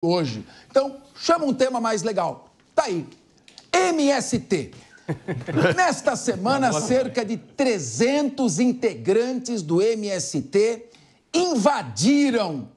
hoje. Então, chama um tema mais legal. Tá aí. MST. Nesta semana, cerca de 300 integrantes do MST invadiram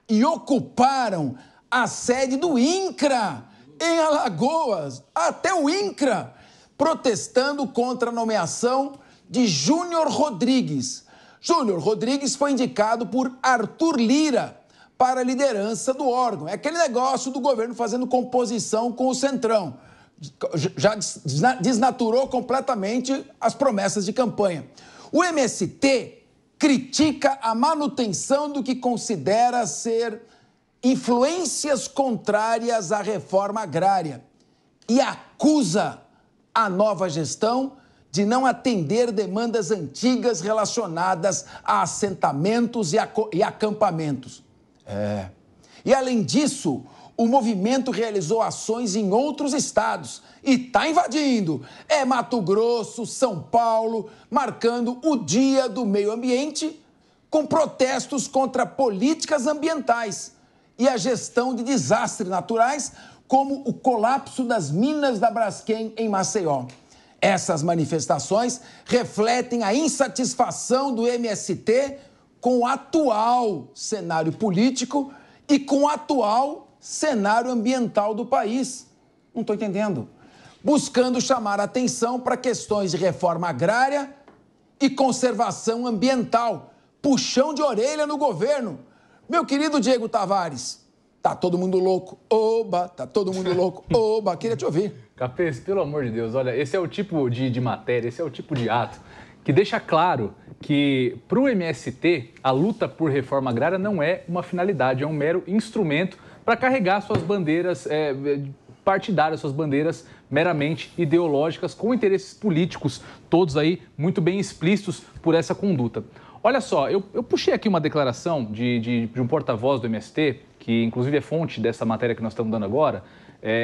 e ocuparam a sede do INCRA, em Alagoas. Até o INCRA, protestando contra a nomeação de Júnior Rodrigues. Júnior Rodrigues foi indicado por Arthur Lira para a liderança do órgão. É aquele negócio do governo fazendo composição com o Centrão. Já desnaturou completamente as promessas de campanha. O MST critica a manutenção do que considera ser influências contrárias à reforma agrária e acusa a nova gestão de não atender demandas antigas relacionadas a assentamentos e acampamentos. E, além disso, o movimento realizou ações em outros estados e está invadindo. É Mato Grosso, São Paulo, marcando o Dia do Meio Ambiente, com protestos contra políticas ambientais e a gestão de desastres naturais, como o colapso das minas da Braskem em Maceió. Essas manifestações refletem a insatisfação do MST com o atual cenário político e com o atual cenário ambiental do país. Não estou entendendo. Buscando chamar a atenção para questões de reforma agrária e conservação ambiental. Puxão de orelha no governo. Meu querido Diego Tavares, tá todo mundo louco. Oba, tá todo mundo louco. Oba, queria te ouvir. Capês, pelo amor de Deus, olha, esse é o tipo de matéria, esse é o tipo de ato que deixa claro que, para o MST, a luta por reforma agrária não é uma finalidade, é um mero instrumento para carregar suas bandeiras partidárias, suas bandeiras meramente ideológicas, com interesses políticos, todos aí muito bem explícitos por essa conduta. Olha só, eu puxei aqui uma declaração de um porta-voz do MST, que inclusive é fonte dessa matéria que nós estamos dando agora.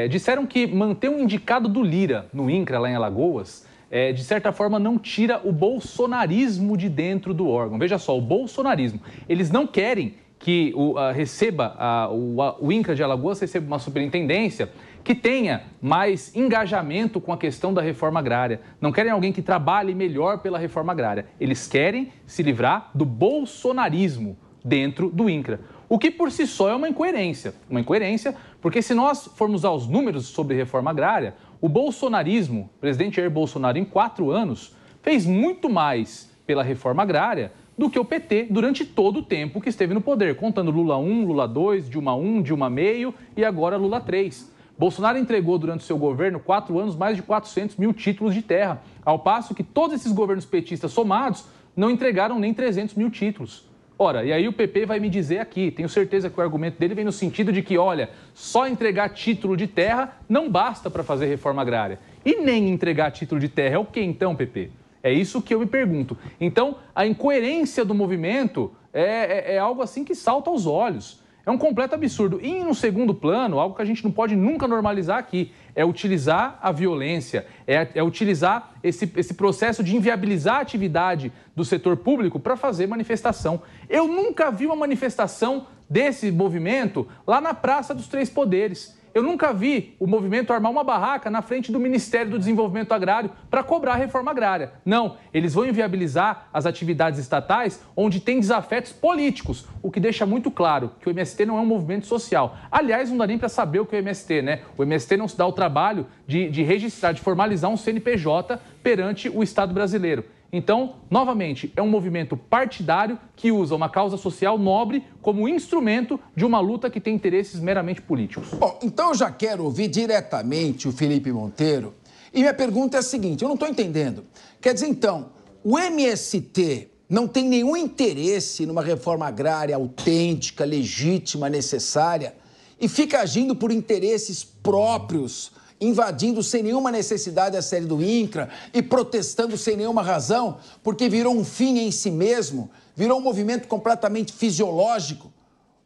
Disseram que manter um indicado do Lira no INCRA, lá em Alagoas, de certa forma não tira o bolsonarismo de dentro do órgão. Veja só, o bolsonarismo. Eles não querem que o INCRA de Alagoas receba uma superintendência que tenha mais engajamento com a questão da reforma agrária. Não querem alguém que trabalhe melhor pela reforma agrária. Eles querem se livrar do bolsonarismo dentro do INCRA. O que por si só é uma incoerência. Uma incoerência porque, se nós formos aos números sobre reforma agrária, o bolsonarismo, o presidente Jair Bolsonaro, em 4 anos, fez muito mais pela reforma agrária do que o PT durante todo o tempo que esteve no poder, contando Lula 1, Lula 2, Dilma 1, Dilma meio e agora Lula 3. Bolsonaro entregou durante o seu governo, 4 anos, mais de 400 mil títulos de terra, ao passo que todos esses governos petistas somados não entregaram nem 300 mil títulos. Ora, e aí o PP vai me dizer aqui, tenho certeza que o argumento dele vem no sentido de que, olha, só entregar título de terra não basta para fazer reforma agrária. E nem entregar título de terra é o que então, PP? É isso que eu me pergunto. Então, a incoerência do movimento é algo assim que salta aos olhos. É um completo absurdo. E, no segundo plano, algo que a gente não pode nunca normalizar aqui, é utilizar a violência, é utilizar esse processo de inviabilizar a atividade do setor público para fazer manifestação. Eu nunca vi uma manifestação desse movimento lá na Praça dos Três Poderes. Eu nunca vi o movimento armar uma barraca na frente do Ministério do Desenvolvimento Agrário para cobrar a reforma agrária. Não, eles vão inviabilizar as atividades estatais onde tem desafetos políticos, o que deixa muito claro que o MST não é um movimento social. Aliás, não dá nem para saber o que é o MST, né? O MST não se dá o trabalho de registrar, de formalizar um CNPJ perante o Estado brasileiro. Então, novamente, é um movimento partidário que usa uma causa social nobre como instrumento de uma luta que tem interesses meramente políticos. Bom, então eu já quero ouvir diretamente o Felipe Monteiro. E minha pergunta é a seguinte, eu não estou entendendo. Quer dizer, então, o MST não tem nenhum interesse numa reforma agrária autêntica, legítima, necessária e fica agindo por interesses próprios, invadindo sem nenhuma necessidade a sede do INCRA e protestando sem nenhuma razão, porque virou um fim em si mesmo, virou um movimento completamente fisiológico?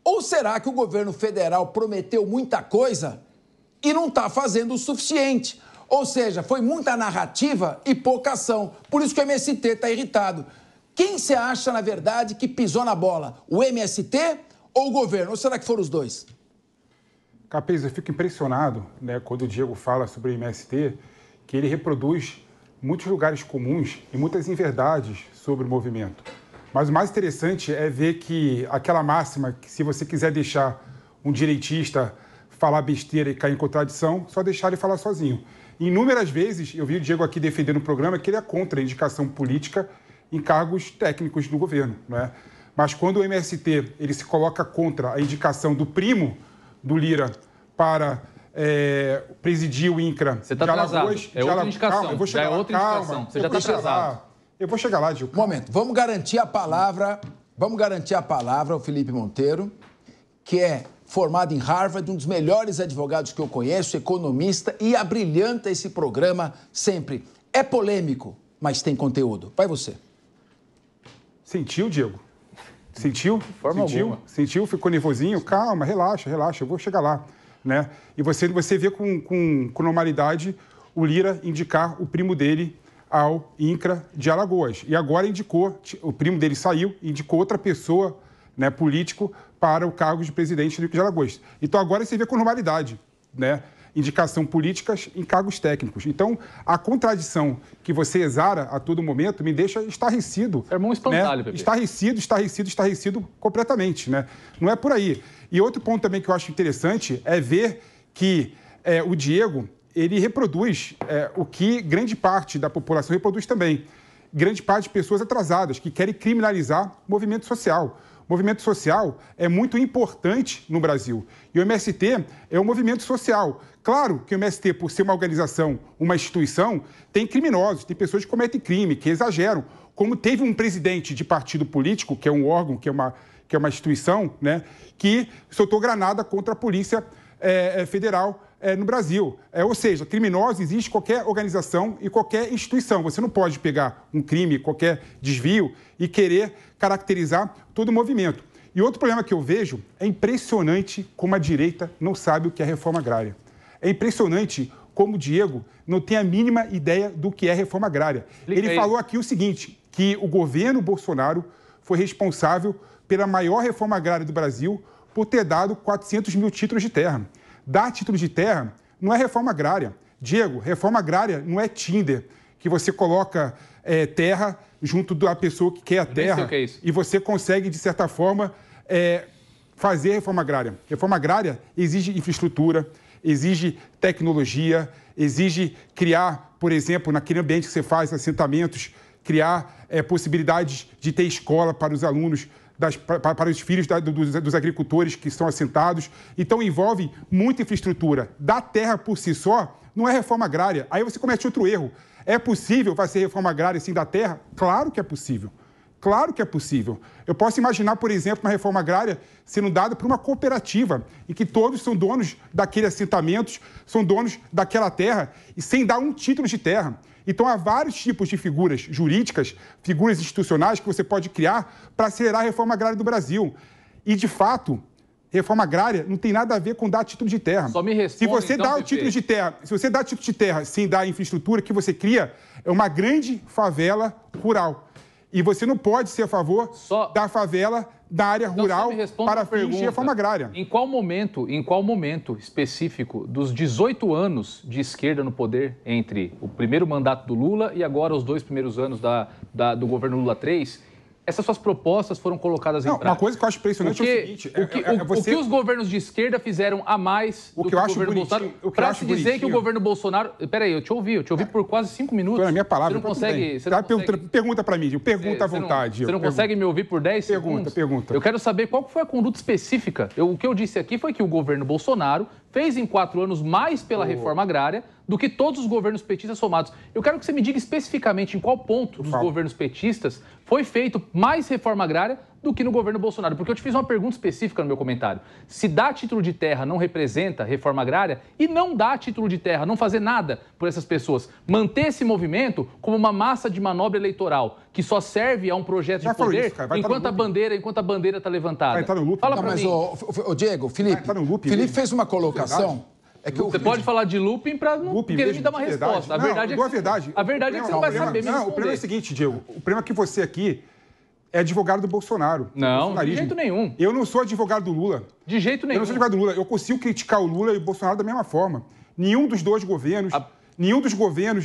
Ou será que o governo federal prometeu muita coisa e não está fazendo o suficiente? Ou seja, foi muita narrativa e pouca ação. Por isso que o MST está irritado. Quem você acha, na verdade, que pisou na bola? O MST ou o governo? Ou será que foram os dois? Capês, eu fico impressionado, né, quando o Diego fala sobre o MST, que ele reproduz muitos lugares comuns e muitas inverdades sobre o movimento. Mas o mais interessante é ver que aquela máxima que se você quiser deixar um direitista falar besteira e cair em contradição, só deixar ele falar sozinho. Inúmeras vezes eu vi o Diego aqui defendendo no programa que ele é contra a indicação política em cargos técnicos do governo, né? Mas quando o MST ele se coloca contra a indicação do primo do Lira para presidir o INCRA de Alagoas... É outra indicação. Calma, eu vou chegar lá. Calma, você já está atrasado. Eu vou chegar lá, Diego. Momento, vamos garantir a palavra ao Felipe Monteiro, que é formado em Harvard, um dos melhores advogados que eu conheço, economista, e abrilhanta esse programa sempre. É polêmico, mas tem conteúdo. Vai você. Sentiu, Diego? Sentiu? Alguma. Sentiu? Ficou nervosinho? Calma, relaxa, eu vou chegar lá, né? E você vê com normalidade o Lira indicar o primo dele ao INCRA de Alagoas. E agora indicou, o primo dele saiu, indicou outra pessoa, né, político, para o cargo de presidente do INCRA de Alagoas. Então agora você vê com normalidade, né? Indicação políticas em cargos técnicos. Então, a contradição que você exara a todo momento me deixa estarrecido. É um espantalho, né? Estarrecido completamente, né? Não é por aí. E outro ponto também que eu acho interessante é ver que o Diego, ele reproduz o que grande parte da população reproduz também. Grande parte de pessoas atrasadas que querem criminalizar o movimento social. O movimento social é muito importante no Brasil. E o MST é um movimento social. Claro que o MST, por ser uma organização, uma instituição, tem criminosos, tem pessoas que cometem crime, que exageram. Como teve um presidente de partido político, que é um órgão, que é uma instituição, né, que soltou granada contra a Polícia Federal no Brasil. Ou seja, criminosos existe em qualquer organização e qualquer instituição. Você não pode pegar um crime, qualquer desvio e querer caracterizar todo o movimento. E outro problema que eu vejo é impressionante como a direita não sabe o que é reforma agrária. É impressionante como o Diego não tem a mínima ideia do que é reforma agrária. Ele falou aqui o seguinte, que o governo Bolsonaro foi responsável pela maior reforma agrária do Brasil por ter dado 400 mil títulos de terra. Dar título de terra não é reforma agrária. Diego, reforma agrária não é Tinder, que você coloca terra junto da pessoa que quer a terra e você consegue, de certa forma, fazer reforma agrária. Reforma agrária exige infraestrutura, exige tecnologia, exige criar, por exemplo, naquele ambiente que você faz assentamentos, criar possibilidades de ter escola para os alunos, para os filhos dos agricultores que estão assentados. Então, envolve muita infraestrutura. Dar terra por si só não é reforma agrária. Aí você comete outro erro. É possível fazer reforma agrária sem dar terra? Claro que é possível. Claro que é possível. Eu posso imaginar, por exemplo, uma reforma agrária sendo dada por uma cooperativa, em que todos são donos daqueles assentamentos, são donos daquela terra, e sem dar um título de terra. Então, há vários tipos de figuras jurídicas, figuras institucionais que você pode criar para acelerar a reforma agrária do Brasil. E, de fato, reforma agrária não tem nada a ver com dar título de terra. Só me responde, se você dá o título de terra, se você dá título de terra sem dar a infraestrutura que você cria, é uma grande favela rural. E você não pode ser a favor da favela da área rural para fins de reforma agrária. Em qual momento específico dos 18 anos de esquerda no poder, entre o primeiro mandato do Lula e agora os 2 primeiros anos do governo Lula 3, essas suas propostas foram colocadas em prática? Uma coisa que eu acho impressionante é o seguinte... O que os governos de esquerda fizeram a mais do que o governo Bolsonaro para se dizer que o governo Bolsonaro... Peraí, eu te ouvi por quase 5 minutos. Foi a minha palavra. Você não consegue... Pergunta para mim, pergunta à vontade. Você não consegue me ouvir por 10 segundos? Pergunta. Eu quero saber qual foi a conduta específica. O que eu disse aqui foi que o governo Bolsonaro fez em 4 anos mais pela reforma agrária do que todos os governos petistas somados. Eu quero que você me diga especificamente em qual ponto dos governos petistas foi feito mais reforma agrária do que no governo Bolsonaro. Porque eu te fiz uma pergunta específica no meu comentário. Se dar título de terra não representa reforma agrária e não dar título de terra, não fazer nada por essas pessoas, manter esse movimento como uma massa de manobra eleitoral que só serve a um projeto de poder enquanto a bandeira está levantada. Fala para mim. Mas, Diego, Felipe fez uma colocação... Você pode falar de looping para não querer me dar uma resposta. A verdade é que você não vai saber me responder. O problema é o seguinte, Diego. O problema é que você aqui é advogado do Bolsonaro. Não, de jeito nenhum. Eu não sou advogado do Lula. De jeito nenhum. Eu não sou advogado do Lula. Eu consigo criticar o Lula e o Bolsonaro da mesma forma. Nenhum dos dois governos,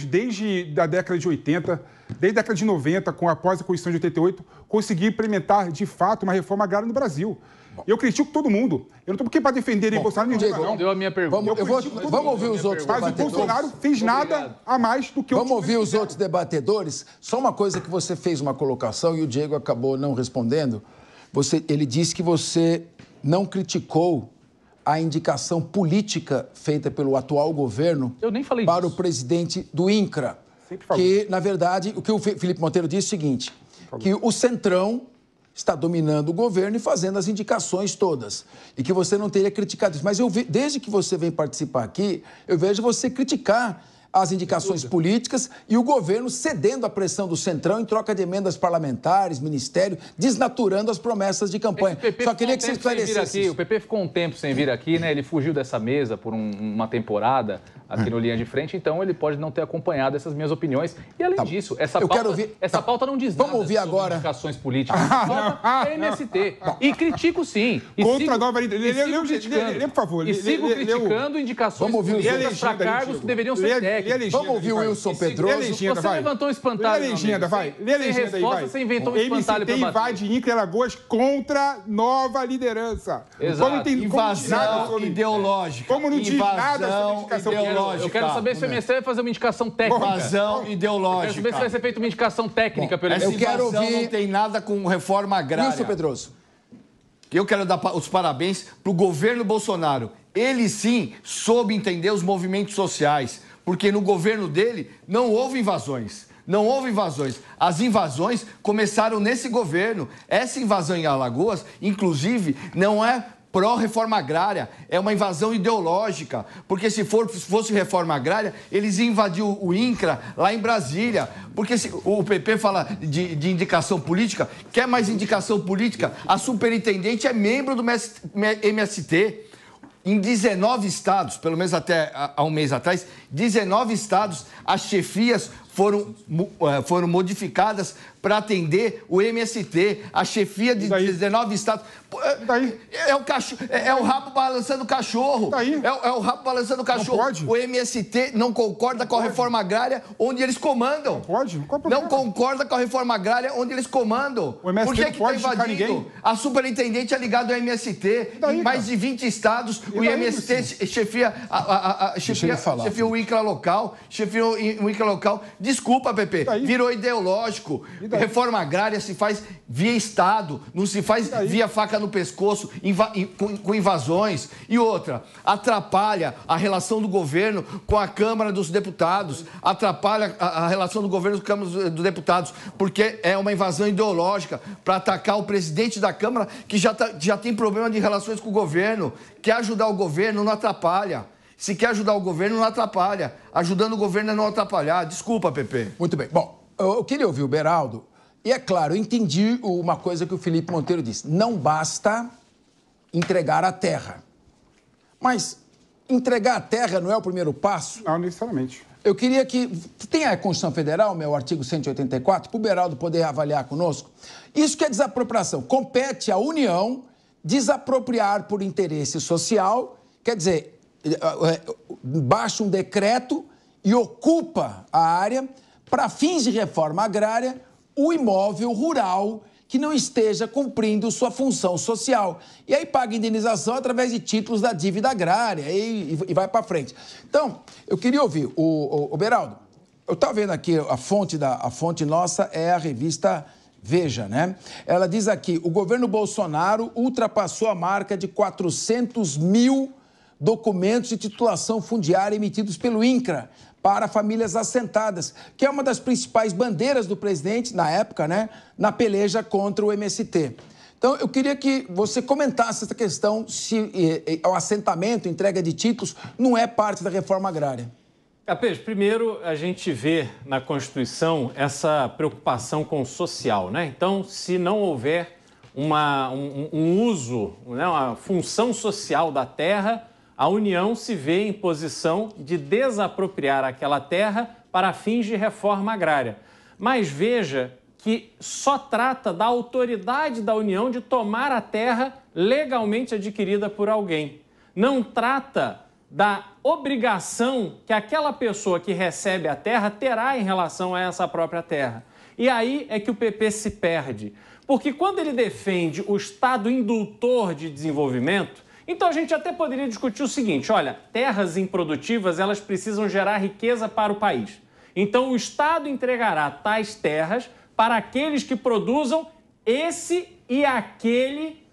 desde a década de 80, desde a década de 90, após a Constituição de 88, conseguiu implementar, de fato, uma reforma agrária no Brasil. Eu critico todo mundo. Eu não estou aqui para defender nem Bolsonaro nem Lula, não. Deu a minha pergunta. Vamos ouvir os outros debatedores. Mas o Bolsonaro fez nada a mais do que o... Vamos ouvir os outros debatedores. Só uma coisa que você fez uma colocação e o Diego acabou não respondendo. Ele disse que você não criticou a indicação política feita pelo atual governo para o presidente do INCRA. Que, na verdade, o que o Felipe Monteiro disse é o seguinte, que o Centrão está dominando o governo e fazendo as indicações todas. E que você não teria criticado isso. Mas desde que você vem participar aqui, eu vejo você criticar as indicações políticas e o governo cedendo à pressão do Centrão em troca de emendas parlamentares, ministério, desnaturando as promessas de campanha. Só queria que você esclarecesse isso. O PP ficou um tempo sem vir aqui, né? Ele fugiu dessa mesa por uma temporada aqui no Linha de Frente, então ele pode não ter acompanhado essas minhas opiniões. E além disso, essa pauta não diz nada. Vamos ouvir agora Indicações políticas. Pauta é MST. E critico sim. Contra a nova liderança. Por favor. E sigo criticando indicações políticas para cargos que deveriam ser técnicos. Vamos ouvir o Wilson Pedroso. Você levantou um espantalho. Lê a legenda, vai. Lê a legenda aí, vai. Você inventou um espantalho para bater. Invade INCRA e Alagoas contra nova liderança. Exato. Invasão ideológica. Como não diz nada sobre indicação ideológica. Eu quero saber se o MST vai fazer uma indicação técnica. Invasão ideológica. Eu quero saber se vai ser feita uma indicação técnica pelo MST. MST. Essa invasão não tem nada com reforma agrária. Wilson Pedroso. Eu quero dar os parabéns para o governo Bolsonaro. Ele sim soube entender os movimentos sociais. Porque no governo dele não houve invasões. Não houve invasões. As invasões começaram nesse governo. Essa invasão em Alagoas, inclusive, não é pró-reforma agrária, é uma invasão ideológica. Porque se fosse reforma agrária, eles iam invadir o INCRA lá em Brasília. Porque se o PP fala de indicação política, quer mais indicação política? A superintendente é membro do MST. Em 19 estados, pelo menos até há um mês atrás, 19 estados, as chefias foram modificadas para atender o MST. A chefia de 19 estados... É o rabo balançando o cachorro. É o rabo balançando o cachorro. Não pode. O MST não concorda com a reforma agrária onde eles comandam. Não pode? Não concorda com a reforma agrária onde eles comandam. O MST Por que está invadindo? Ninguém. A superintendente é ligada ao MST. Em mais de 20 estados, o MST chefia o INCRA local. Chefia o INCRA local. Desculpa, Pepe. Virou ideológico. Reforma agrária se faz via Estado, não se faz via faca no pescoço, com invasões. E outra, atrapalha a relação do governo com a Câmara dos Deputados, atrapalha a relação do governo com a Câmara dos Deputados, porque é uma invasão ideológica para atacar o presidente da Câmara, que já tem problema de relações com o governo. Quer ajudar o governo, não atrapalha. Se quer ajudar o governo, não atrapalha. Ajudando o governo é não atrapalhar. Desculpa, Pepe. Muito bem. Bom, eu queria ouvir o Beraldo. E é claro, eu entendi uma coisa que o Felipe Monteiro disse. Não basta entregar a terra. Mas entregar a terra não é o primeiro passo? Não, necessariamente. Eu queria que... Tem a Constituição Federal, meu artigo 184, para o Beraldo poder avaliar conosco. Isso que é desapropriação. Compete à União desapropriar por interesse social, quer dizer, baixa um decreto e ocupa a área para fins de reforma agrária o imóvel rural que não esteja cumprindo sua função social. E aí paga indenização através de títulos da dívida agrária e vai para frente. Então, eu queria ouvir o Beraldo. Eu estava vendo aqui, a fonte nossa é a revista Veja, né? Ela diz aqui, o governo Bolsonaro ultrapassou a marca de 400 mil documentos de titulação fundiária emitidos pelo INCRA para famílias assentadas, que é uma das principais bandeiras do presidente, na época, né, na peleja contra o MST. Então, eu queria que você comentasse essa questão, se o assentamento, entrega de títulos, não é parte da reforma agrária. Capês, primeiro, a gente vê na Constituição essa preocupação com o social, né? Então, se não houver um uso, né, uma função social da terra, a União se vê em posição de desapropriar aquela terra para fins de reforma agrária. Mas veja que só trata da autoridade da União de tomar a terra legalmente adquirida por alguém. Não trata da obrigação que aquela pessoa que recebe a terra terá em relação a essa própria terra. E aí é que o PP se perde. Porque quando ele defende o Estado indutor de desenvolvimento, então a gente até poderia discutir o seguinte, olha, terras improdutivas, elas precisam gerar riqueza para o país. Então o Estado entregará tais terras para aqueles que produzam esse e aquele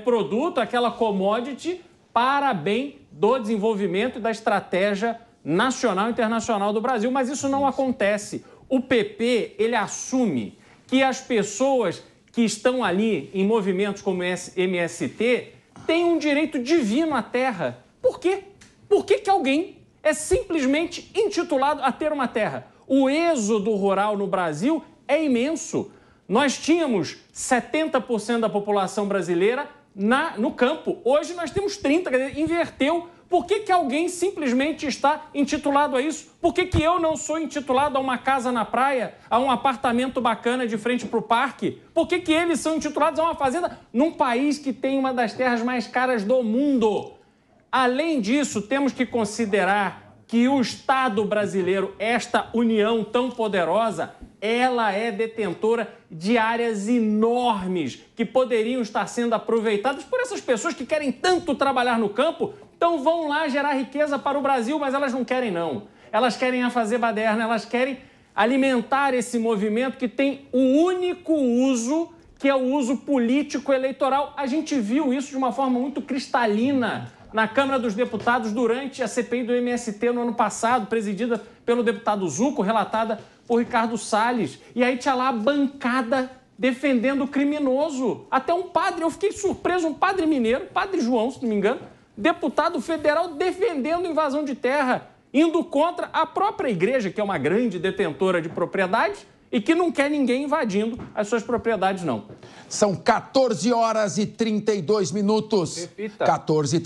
produto, aquela commodity, para bem do desenvolvimento e da estratégia nacional e internacional do Brasil. Mas isso não acontece. O PP, ele assume que as pessoas que estão ali em movimentos como MST têm um direito divino à terra. Por quê? Por que alguém é simplesmente intitulado a ter uma terra? O êxodo rural no Brasil é imenso. Nós tínhamos 70% da população brasileira no campo. Hoje nós temos 30%, quer dizer, inverteu. Por que alguém simplesmente está intitulado a isso? Por que eu não sou intitulado a uma casa na praia, a um apartamento bacana de frente para o parque? Por que eles são intitulados a uma fazenda num país que tem uma das terras mais caras do mundo? Além disso, temos que considerar que o Estado brasileiro, esta união tão poderosa, ela é detentora de áreas enormes que poderiam estar sendo aproveitadas por essas pessoas que querem tanto trabalhar no campo. Então vão lá gerar riqueza para o Brasil, mas elas não querem não. Elas querem a fazer baderna, elas querem alimentar esse movimento que tem o único uso, que é o uso político-eleitoral. A gente viu isso de uma forma muito cristalina na Câmara dos Deputados durante a CPI do MST no ano passado, presidida pelo deputado Zucco, relatada por Ricardo Salles. E aí tinha lá a bancada defendendo o criminoso. Até um padre, eu fiquei surpreso, um padre mineiro, padre João, se não me engano, deputado federal defendendo invasão de terra, indo contra a própria igreja, que é uma grande detentora de propriedades e que não quer ninguém invadindo as suas propriedades, não. São 14 horas e 32 minutos. Repita. 14h32.